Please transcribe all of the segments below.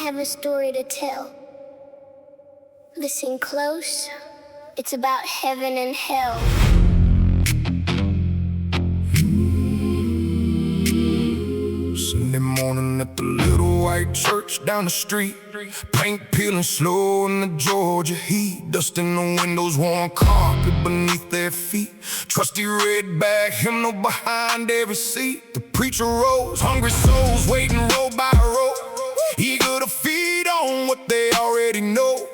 have a story to tell. Listen close, it's about heaven and hell. Sunday morning at the little white church down the street, paint peeling slow in the Georgia heat, dust in the windows, worn carpet beneath their feet, trusty red bag hymnal behind every seat. The preacher rose, hungry souls waiting row by row, eager to feed on what they already know.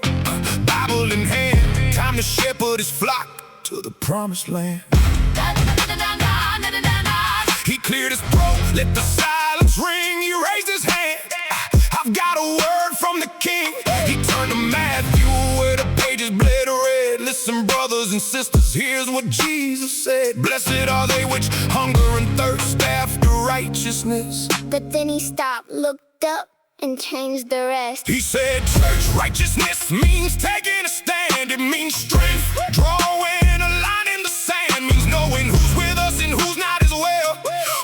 Bible in hand, time to shepherd his flock to the promised land. He cleared his throat, let the silence ring. He raised his hand, I've got a word from the king. He turned to Matthew where the pages bled red. Listen, brothers and sisters, here's what Jesus said. Blessed are they which hunger and thirst after righteousness. But then he stopped, looked up, and changed the rest. He said, church righteousness means taking a stand. It means strength, drawing a line in the sand. Means knowing who's with us and who's not as well,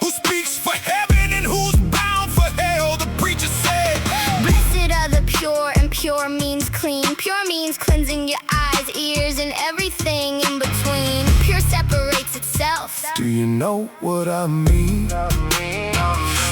who speaks for heaven and who's bound for hell. The preacher said, blessed are the pure, and pure means clean. Pure means cleansing your eyes, ears, and everything in between. Pure separates itself. do you know what I mean?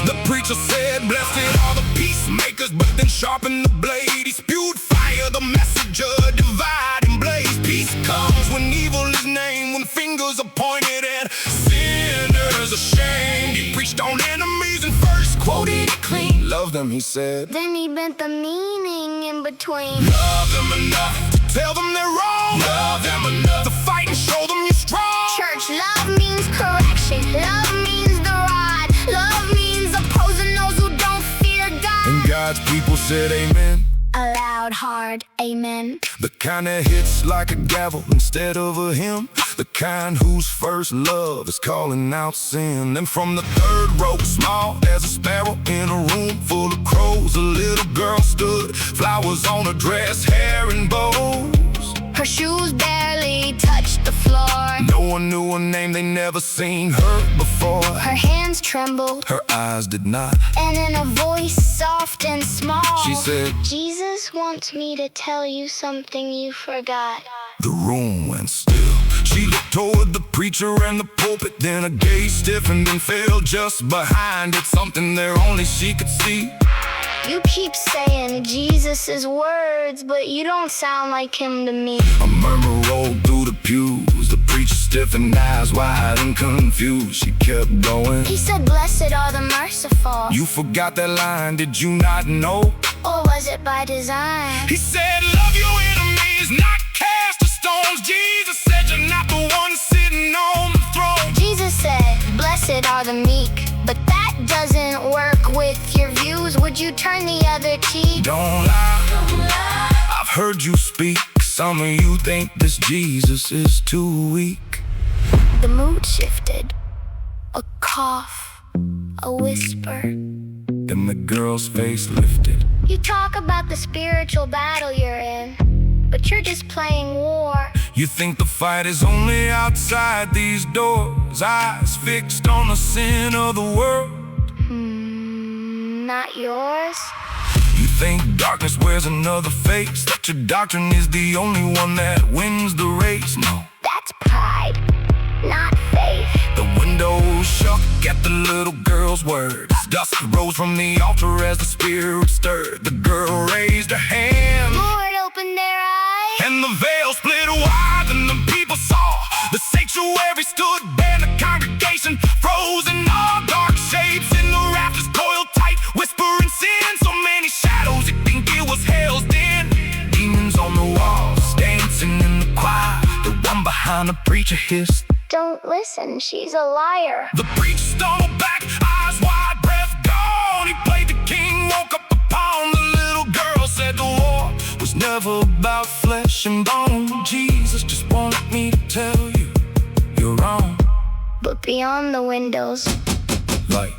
The preacher said, blessed are the peacemakers, but then sharpened the blade. He spewed fire, the messenger, divide and blaze. Peace comes when evil is named, when fingers are pointed at sinners ashamed. He preached on enemies and first quoted it clean. Love them, he said. Then he bent the meaning in between. Love them enough to tell them they're wrong. Love them enough to fight and show them you're strong. Church love means correction. Love means the rod. Love means opposing those who don't fear God. And God's people said amen. A loud, hard amen. The kind that hits like a gavel instead of a hymn. The kind whose first love is calling out sin. And from the third row, small as a sparrow in a room full of crows, a little girl stood, flowers on her dress, hair and bows. Her shoes barely touched the floor. No one knew her name, they never seen her before. Her hands trembled, Her eyes did not. and in a voice soft and small, She said, Jesus wants me to tell you something you forgot. the room went still. She looked toward the preacher and the pulpit, then a gaze stiffened and fell just behind it, something there only she could see. You keep saying Jesus' words, but you don't sound like him to me. A murmur rolled through the pews. The preacher stiffened, eyes wide and confused. She kept going. He said, blessed are the merciful. You forgot that line, did you not know? Or was it by design? He said, love your enemies, not cast the stones. Jesus said, you're not the one sitting on the throne. Jesus said, blessed are the meek. But that doesn't work with your views. Would you turn the other cheek? Don't lie. I've heard you speak. Some of you think this Jesus is too weak. The mood shifted. A cough, a whisper. Then the girl's face lifted. You talk about the spiritual battle you're in, but you're just playing war. You think the fight is only outside these doors, eyes fixed on the sin of the world. Not yours. You think darkness wears another face, that your doctrine is the only one that wins the race. No, That's pride, not faith. the windows shook at the little girl's words. Dust rose from the altar as the spirit stirred. The girl raised her hand, Lord, open their eyes. and the veil split wide, and the people saw the sanctuary stood bare. The congregation froze in all dark shapes, and the rafters coiled tight, whispering sin. So many shadows, you think it was hell's den. Demons on the walls, dancing in the choir. The one behind the preacher hissed, Don't listen, she's a liar. the preacher stumbled back, eyes wide, breath gone. He played the king, woke up upon the little girl, said the war was never about flesh and bone. Jesus just wanted me to tell you, you're wrong. But beyond the windows, Like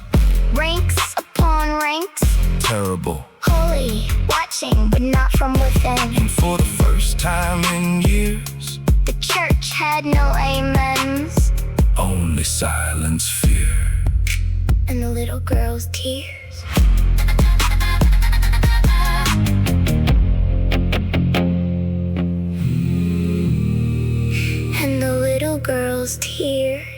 ranks upon ranks, terrible. holy, watching, but not from within. And for the first time in years, The church had no amens, only silence, fear. and the little girl's tears. and the little girl's tears.